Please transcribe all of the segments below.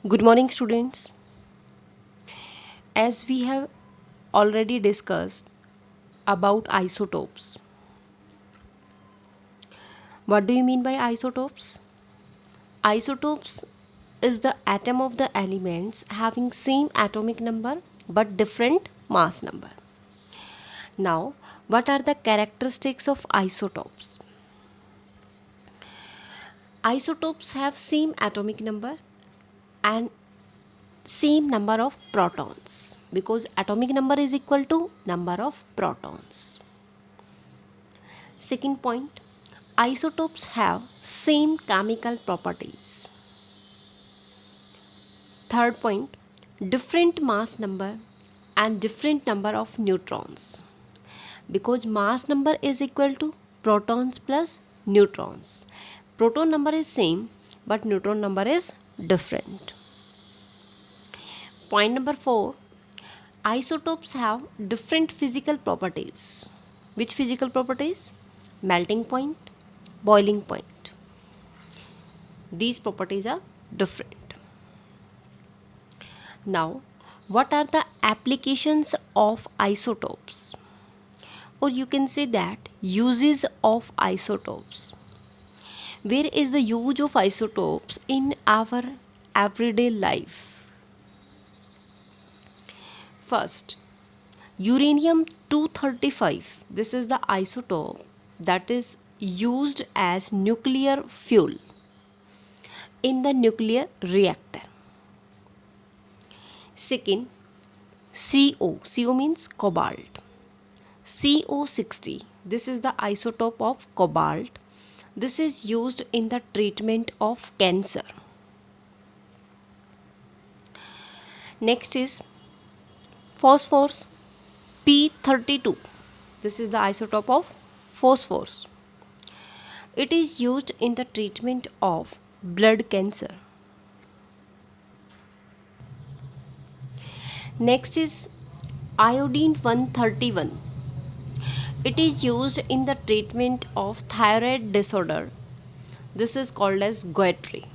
Good morning, students. As we have already discussed about isotopes, what do you mean by isotopes? Isotopes is the atom of the elements having same atomic number but different mass number. Now, what are the characteristics of isotopes? Isotopes have same atomic number and same number of protons because atomic number is equal to number of protons. Second point, isotopes have same chemical properties. Third point, different mass number and different number of neutrons because mass number is equal to protons plus neutrons. Proton number is same but neutron number is different. Point number 4, isotopes have different physical properties. Which physical properties? Melting point, boiling point. These properties are different. Now, what are the applications of isotopes? Or you can say that uses of isotopes. Where is the use of isotopes in our everyday life? First, uranium 235. This is the isotope that is used as nuclear fuel in the nuclear reactor. Second, CO. CO means cobalt. CO60. This is the isotope of cobalt. This is used in the treatment of cancer. Next is phosphorus P32. This is the isotope of phosphorus. It is used in the treatment of blood cancer. Next is iodine 131. It is used in the treatment of thyroid disorder. This is called as goitre.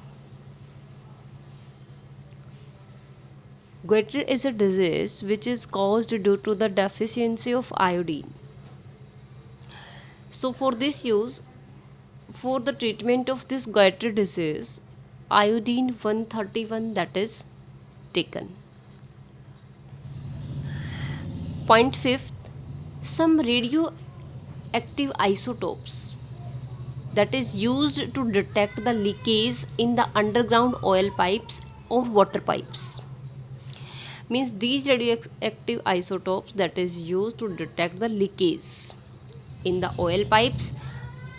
Goitre is a disease which is caused due to the deficiency of iodine. So for this use, for the treatment of this goitre disease, iodine 131 that is taken. Point fifth, some radioactive isotopes that is used to detect the leakage in the underground oil pipes or water pipes. Means these radioactive isotopes that is used to detect the leakage in the oil pipes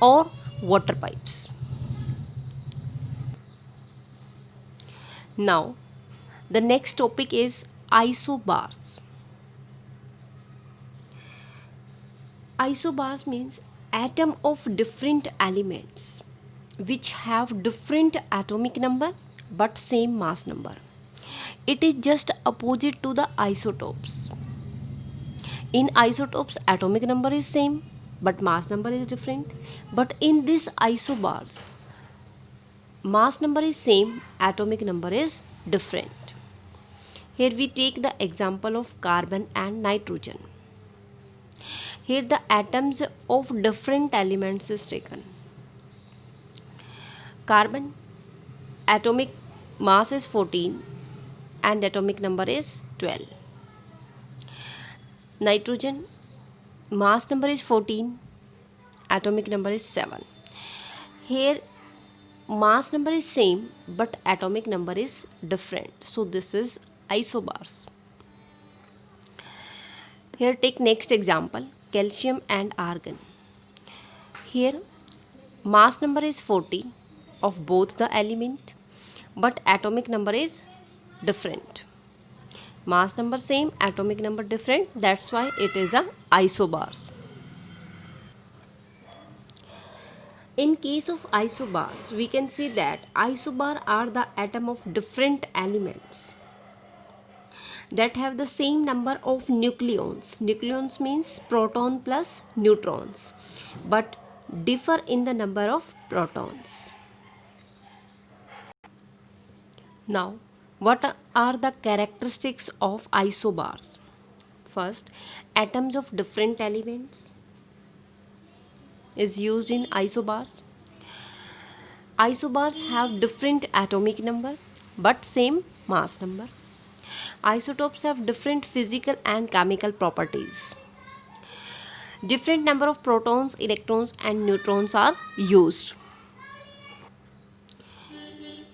or water pipes. Now, the next topic is isobars. Isobars means atom of different elements which have different atomic number but same mass number. It is just opposite to the isotopes. In isotopes, atomic number is same but mass number is different. But in this isobars, mass number is same, atomic number is different. Here we take the example of carbon and nitrogen. Here the atoms of different elements is taken. Carbon atomic mass is 14 and atomic number is 12. Nitrogen mass number is 14, atomic number is 7. Here mass number is same but atomic number is different. So this is isobars. Here take next example, calcium and argon. Here mass number is 40 of both the element but atomic number is different. Mass number same, atomic number different, that's why it is a isobars. In case of isobars, we can see that isobar are the atom of different elements that have the same number of nucleons. Nucleons means proton plus neutrons, but differ in the number of protons. Now, What are the characteristics of isobars? First, atoms of different elements is used in isobars. Isobars have different atomic number but same mass number. Isotopes have different physical and chemical properties. Different number of protons, electrons and neutrons are used.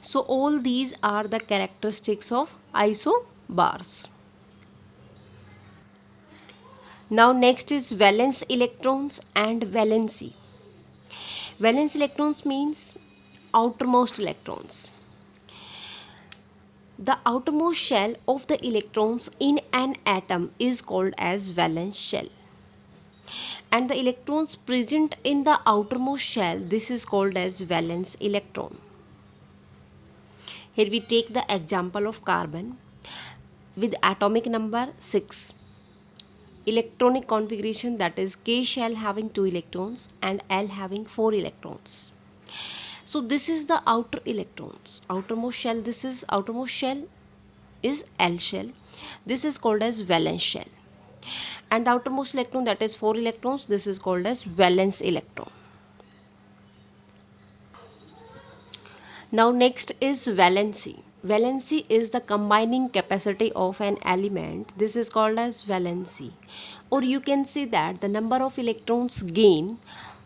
So all these are the characteristics of isobars. Now next is valence electrons and valency. Valence electrons means outermost electrons. The outermost shell of the electrons in an atom is called as valence shell. And the electrons present in the outermost shell, this is called as valence electron. Here we take the example of carbon with atomic number 6. Electronic configuration, that is K shell having 2 electrons and L having 4 electrons. So this is the outer electrons, outermost shell. This is outermost shell is L shell. This is called as valence shell. And the outermost electron, that is 4 electrons, this is called as valence electron. Now next is valency. Valency is the combining capacity of an element. This is called as valency. Or you can say that the number of electrons gain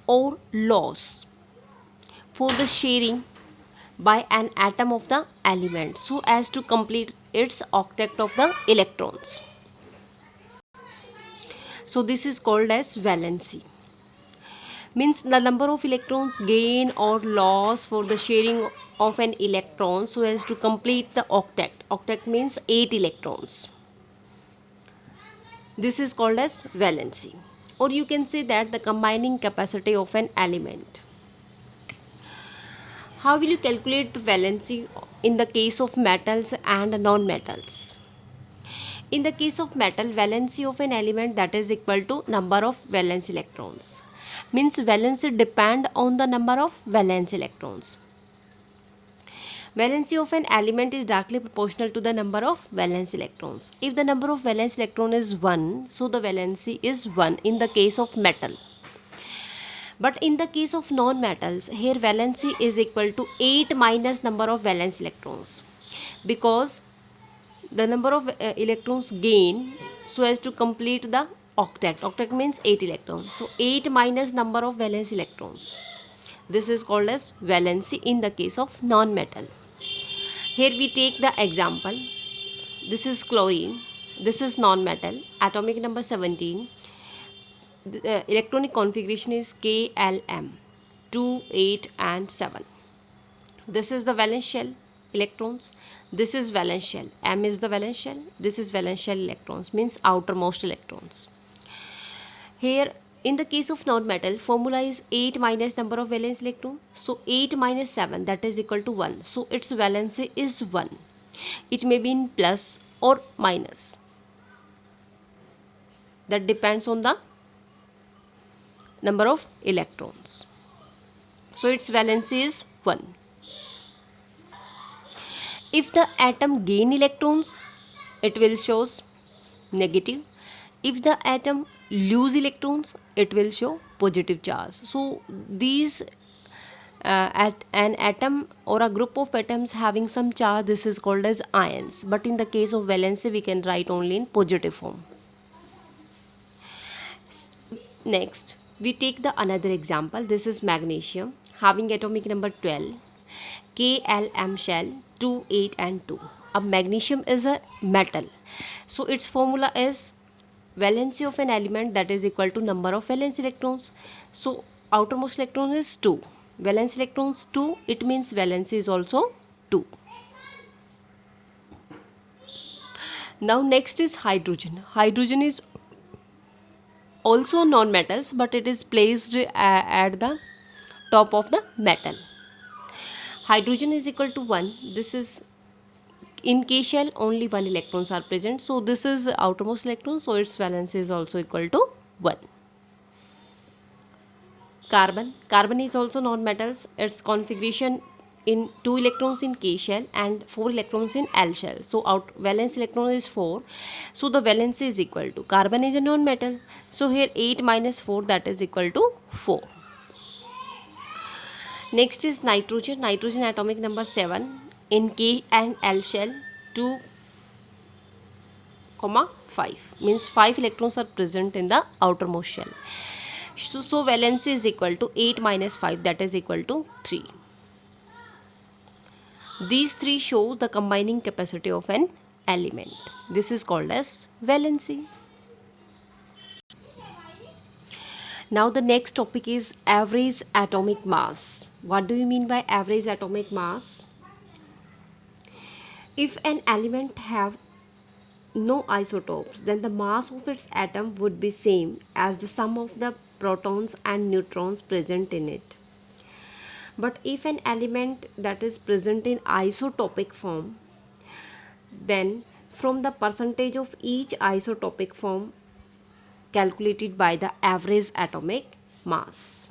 or loss for the sharing by an atom of the element so as to complete its octet of the electrons. So this is called as valency. Means the number of electrons gain or loss for the sharing of an electron so as to complete the octet. Octet means 8 electrons. This is called as valency. Or you can say that the combining capacity of an element. How will you calculate the valency in the case of metals and non-metals? In the case of metal, valency of an element, that is equal to number of valence electrons. Means valency depend on the number of valence electrons. Valency of an element is directly proportional to the number of valence electrons. If the number of valence electron is 1, so the valency is 1 in the case of metal. But in the case of non-metals, here valency is equal to 8 minus number of valence electrons. Because the number of electrons gain so as to complete the octet. Octet means 8 electrons. So 8 minus number of valence electrons. This is called as valency in the case of non-metal. Here we take the example. This is chlorine. This is non-metal. Atomic number 17. The electronic configuration is KLM 2, 8 and 7. This is the valence shell electrons. This is valence shell. M is the valence shell. This is valence shell electrons, means outermost electrons. Here in the case of non-metal, formula is 8 minus number of valence electron. So 8 minus 7, that is equal to 1. So its valency is 1. It may be in plus or minus. That depends on the number of electrons. So its valency is 1. If the atom gain electrons, it will shows negative. If the atom lose electrons, it will show positive charge. So these at an atom or a group of atoms having some charge, this is called as ions. But in the case of valency, we can write only in positive form. Next, we take the another example. This is magnesium having atomic number 12, KLM shell 2, 8 and 2. Magnesium is a metal. So its formula is valency of an element, that is equal to number of valence electrons. So outermost electron is 2. Valence electrons 2, it means valency is also 2. Now next is hydrogen. Hydrogen is also non-metals, but it is placed at the top of the metal. Hydrogen is equal to 1. This is in K shell, only 1 electrons are present. So this is outermost electron, so its valence is also equal to 1. Carbon is also non-metals. Its configuration in 2 electrons in K shell and 4 electrons in L shell. So out valence electron is 4. So the valence is equal to, carbon is a non-metal. So here 8 minus 4, that is equal to 4. Next is nitrogen. Nitrogen atomic number 7 in K and L shell 2, 5, means 5 electrons are present in the outermost shell. So valence is equal to 8 minus 5, that is equal to 3. These three show the combining capacity of an element. This is called as valency. Now the next topic is average atomic mass. What do you mean by average atomic mass? If an element have no isotopes, then the mass of its atom would be same as the sum of the protons and neutrons present in it. But if an element that is present in isotopic form, then from the percentage of each isotopic form calculated by the average atomic mass.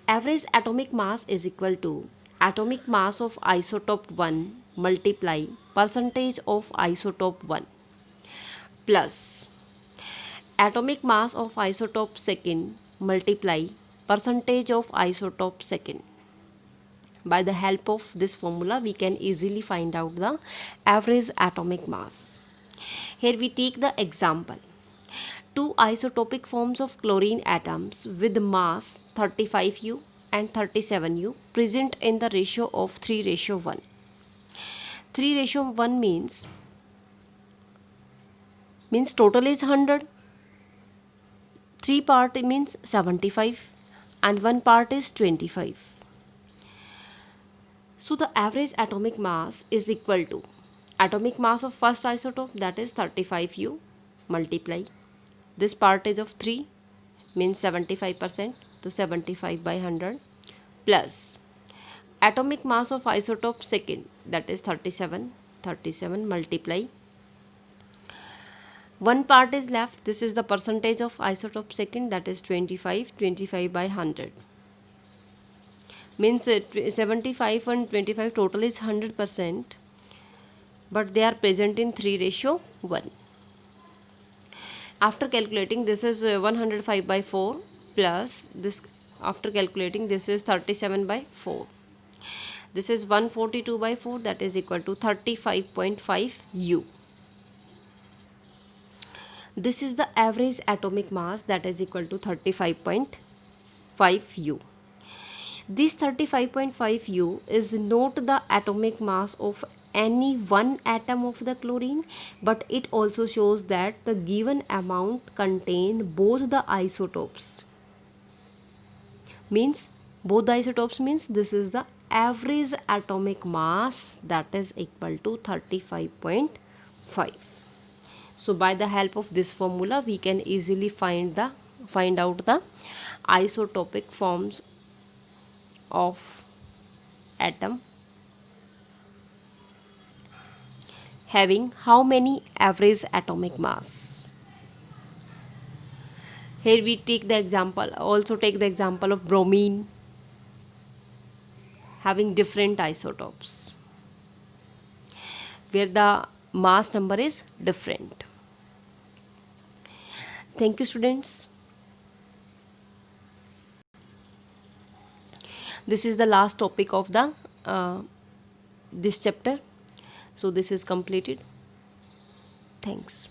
Average atomic mass is equal to atomic mass of isotope 1 multiply percentage of isotope 1 plus atomic mass of isotope second multiply percentage of isotope second. By the help of this formula, we can easily find out the average atomic mass. Here we take the example. Two isotopic forms of chlorine atoms with mass 35U and 37U present in the ratio of 3:1. 3:1 means total is 100. 3 part means 75 and 1 part is 25. So the average atomic mass is equal to atomic mass of first isotope, that is 35U multiply this part is of 3 means 75%, so 75 by 100 plus atomic mass of isotope second, that is 37 multiply 1 part is left, this is the percentage of isotope second, that is 25 by 100 means 75 and 25 total is 100%, but they are present in 3:1. After calculating, this is 105 by 4 plus this, after calculating this is 37 by 4. This is 142 by 4, that is equal to 35.5 U. This is the average atomic mass, that is equal to 35.5 U. This 35.5 U is not the atomic mass of any one atom of the chlorine, but it also shows that the given amount contain both the isotopes. Means both the isotopes means this is the average atomic mass, that is equal to 35.5. So by the help of this formula, we can easily find out the isotopic forms of atom having how many average atomic mass. Here we take the example, also take the example of bromine having different isotopes where the mass number is different. Thank you, students. This is the last topic of the this chapter. So this is completed. Thanks.